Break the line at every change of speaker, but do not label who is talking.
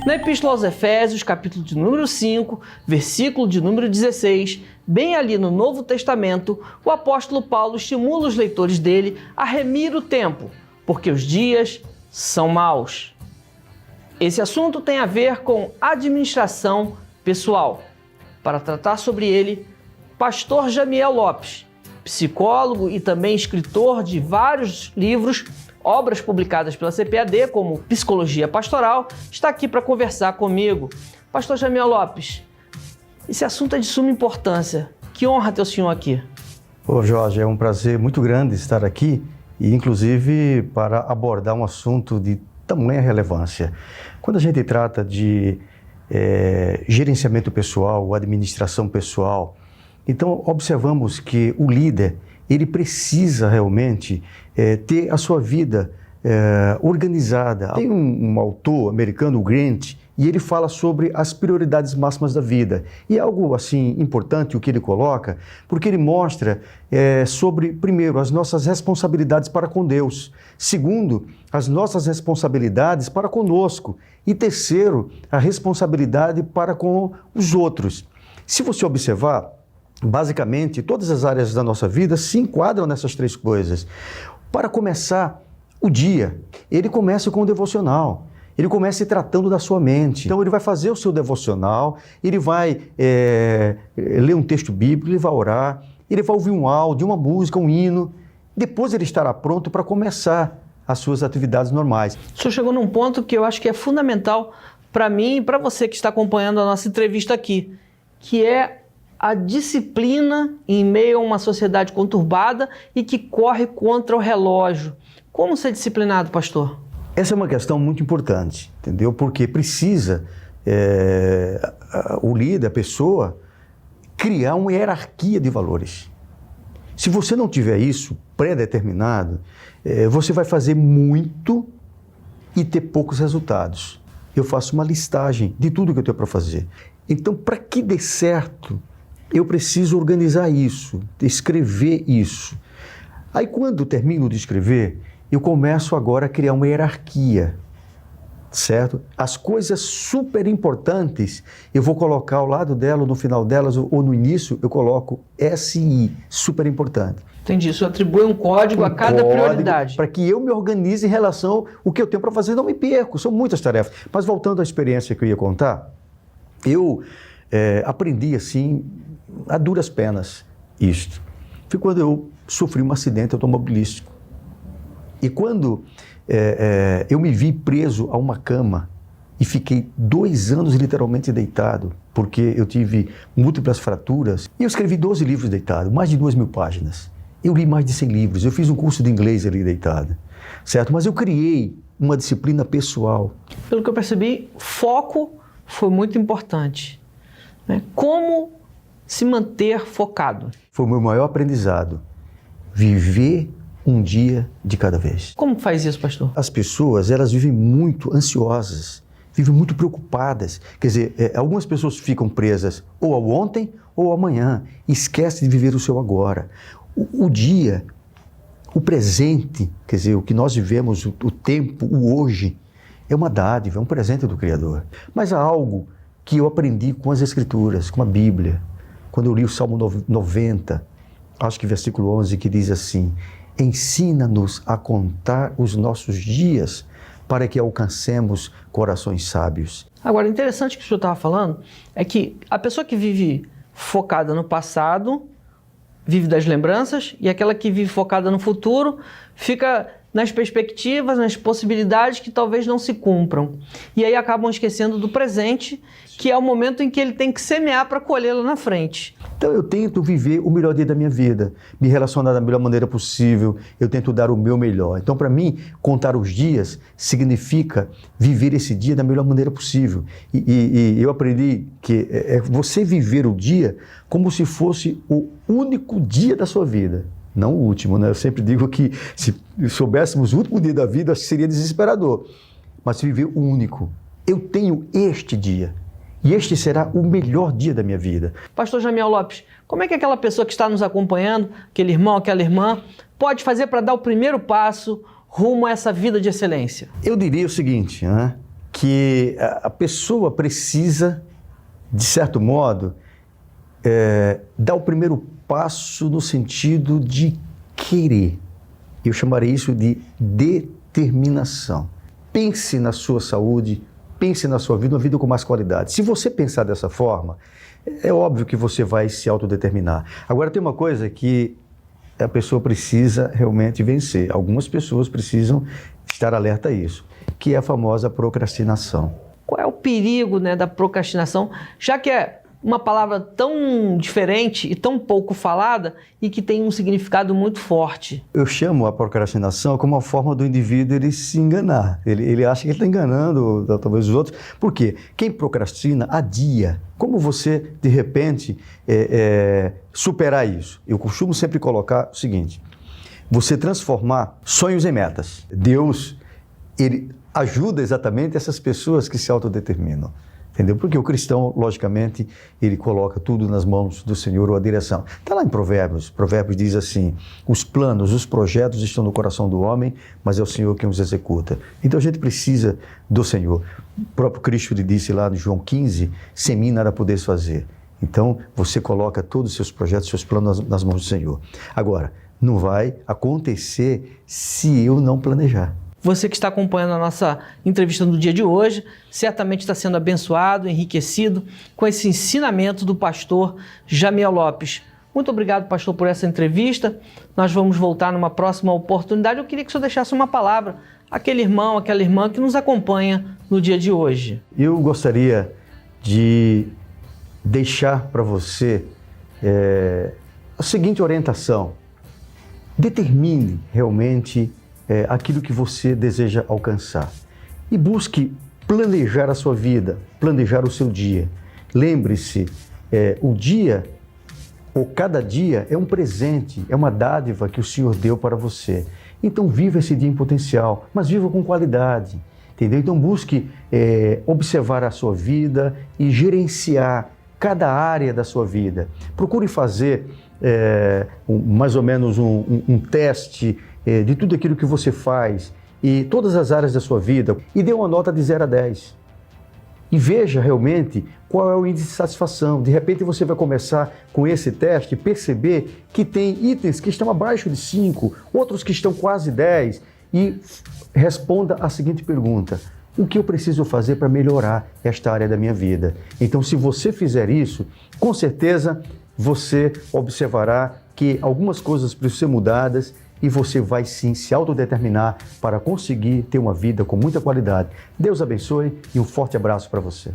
Na Epístola aos Efésios, capítulo de número 5, versículo de número 16, bem ali no Novo Testamento, o apóstolo Paulo estimula os leitores dele a remir o tempo, porque os dias são maus. Esse assunto tem a ver com administração pessoal. Para tratar sobre ele, pastor Jamiel Lopes, psicólogo e também escritor de vários livros, obras publicadas pela CPAD, como Psicologia Pastoral, está aqui para conversar comigo. Pastor Jamiel Lopes, esse assunto é de suma importância. Que honra ter o senhor aqui.
Ô Jorge, é um prazer muito grande estar aqui e inclusive para abordar um assunto de tamanha relevância. Quando a gente trata de gerenciamento pessoal, administração pessoal, então observamos que o líder, ele precisa realmente ter a sua vida organizada. Tem um autor americano, o Grant, e ele fala sobre as prioridades máximas da vida. E é algo assim importante o que ele coloca, porque ele mostra sobre, primeiro, as nossas responsabilidades para com Deus. Segundo, as nossas responsabilidades para conosco. E terceiro, a responsabilidade para com os outros. Se você observar, basicamente, todas as áreas da nossa vida se enquadram nessas três coisas. Para começar o dia, ele começa com o devocional. Ele começa tratando da sua mente. Então ele vai fazer o seu devocional, ele vai ler um texto bíblico, ele vai orar, ele vai ouvir um áudio, uma música, um hino. Depois ele estará pronto para começar as suas atividades normais.
O senhor chegou num ponto que eu acho que é fundamental para mim e para você que está acompanhando a nossa entrevista aqui, que é a disciplina em meio a uma sociedade conturbada e que corre contra o relógio. Como ser disciplinado, pastor?
Essa é uma questão muito importante, entendeu? Porque precisa o líder, a pessoa, criar uma hierarquia de valores. Se você não tiver isso pré-determinado, você vai fazer muito e ter poucos resultados. Eu faço uma listagem de tudo que eu tenho para fazer. Então, para que dê certo, eu preciso organizar isso, escrever isso. Aí, quando eu termino de escrever, eu começo agora a criar uma hierarquia, certo? As coisas super importantes, eu vou colocar ao lado dela, no final delas, ou no início, eu coloco SI, super importante.
Entendi, isso atribui um código a cada prioridade.
Para que eu me organize em relação ao que eu tenho para fazer, não me perco, são muitas tarefas. Mas voltando à experiência que eu ia contar, eu aprendi assim, a duras penas, isto. Foi quando eu sofri um acidente automobilístico. E quando eu me vi preso a uma cama e fiquei 2 anos literalmente deitado, porque eu tive múltiplas fraturas, e eu escrevi 12 livros deitado, mais de 2.000 páginas. Eu li mais de 100 livros, eu fiz um curso de inglês ali deitado, certo? Mas eu criei uma disciplina pessoal.
Pelo que eu percebi, foco foi muito importante, né? Como se manter focado?
Foi o meu maior aprendizado, viver um dia de cada vez.
Como faz isso, pastor?
As pessoas, elas vivem muito ansiosas, vivem muito preocupadas. Quer dizer, algumas pessoas ficam presas ou ao ontem ou ao amanhã, esquecem de viver o seu agora. O dia, o presente, quer dizer, o que nós vivemos, o tempo, o hoje, é uma dádiva, é um presente do Criador. Mas há algo que eu aprendi com as Escrituras, com a Bíblia, quando eu li o Salmo 90, acho que versículo 11, que diz assim: ensina-nos a contar os nossos dias para que alcancemos corações sábios.
Agora, interessante que o senhor estava falando é que a pessoa que vive focada no passado vive das lembranças e aquela que vive focada no futuro fica nas perspectivas, nas possibilidades que talvez não se cumpram. E aí acabam esquecendo do presente, que é o momento em que ele tem que semear para colhê-lo na frente.
Então eu tento viver o melhor dia da minha vida, me relacionar da melhor maneira possível, eu tento dar o meu melhor. Então para mim, contar os dias significa viver esse dia da melhor maneira possível. E eu aprendi que é você viver o dia como se fosse o único dia da sua vida. Não o último, né? Eu sempre digo que se soubéssemos o último dia da vida, acho que seria desesperador. Mas viver o único. Eu tenho este dia. E este será o melhor dia da minha vida.
Pastor Jamiel Lopes, como é que aquela pessoa que está nos acompanhando, aquele irmão, aquela irmã, pode fazer para dar o primeiro passo rumo a essa vida de excelência?
Eu diria o seguinte, né? que a pessoa precisa, de certo modo, dar o primeiro passo no sentido de querer. Eu chamaria isso de determinação. Pense na sua saúde, pense na sua vida, uma vida com mais qualidade. Se você pensar dessa forma, é óbvio que você vai se autodeterminar. Agora, tem uma coisa que a pessoa precisa realmente vencer. Algumas pessoas precisam estar alerta a isso, que é a famosa procrastinação.
Qual é o perigo, né, da procrastinação, já que é uma palavra tão diferente e tão pouco falada e que tem um significado muito forte?
Eu chamo a procrastinação como uma forma do indivíduo ele se enganar. Ele acha que ele está enganando talvez os outros. Por quê? Quem procrastina adia. Como você, de repente, superar isso? Eu costumo sempre colocar o seguinte: você transformar sonhos em metas. Deus, ele ajuda exatamente essas pessoas que se autodeterminam. Entendeu? Porque o cristão, logicamente, ele coloca tudo nas mãos do Senhor ou a direção. Está lá em Provérbios. Provérbios diz assim: os planos, os projetos estão no coração do homem, mas é o Senhor quem os executa. Então a gente precisa do Senhor. O próprio Cristo lhe disse lá no João 15, sem mim nada podeis fazer. Então você coloca todos os seus projetos, seus planos nas mãos do Senhor. Agora, não vai acontecer se eu não planejar.
Você que está acompanhando a nossa entrevista no dia de hoje, certamente está sendo abençoado, enriquecido com esse ensinamento do pastor Jamiel Lopes. Muito obrigado, pastor, por essa entrevista. Nós vamos voltar numa próxima oportunidade. Eu queria que o senhor deixasse uma palavra àquele irmão, àquela irmã que nos acompanha no dia de hoje.
Eu gostaria de deixar para você a seguinte orientação: determine realmente aquilo que você deseja alcançar e busque planejar a sua vida, planejar o seu dia. Lembre-se, o dia ou cada dia é um presente, é uma dádiva que o Senhor deu para você. Então viva esse dia em potencial, mas viva com qualidade, entendeu? Então busque observar a sua vida e gerenciar cada área da sua vida. Procure fazer mais ou menos um teste de tudo aquilo que você faz e todas as áreas da sua vida e dê uma nota de 0 a 10. E veja realmente qual é o índice de satisfação. De repente você vai começar com esse teste e perceber que tem itens que estão abaixo de 5, outros que estão quase 10 e responda a seguinte pergunta: o que eu preciso fazer para melhorar esta área da minha vida? Então, se você fizer isso, com certeza você observará que algumas coisas precisam ser mudadas e você vai sim se autodeterminar para conseguir ter uma vida com muita qualidade. Deus abençoe e um forte abraço para você.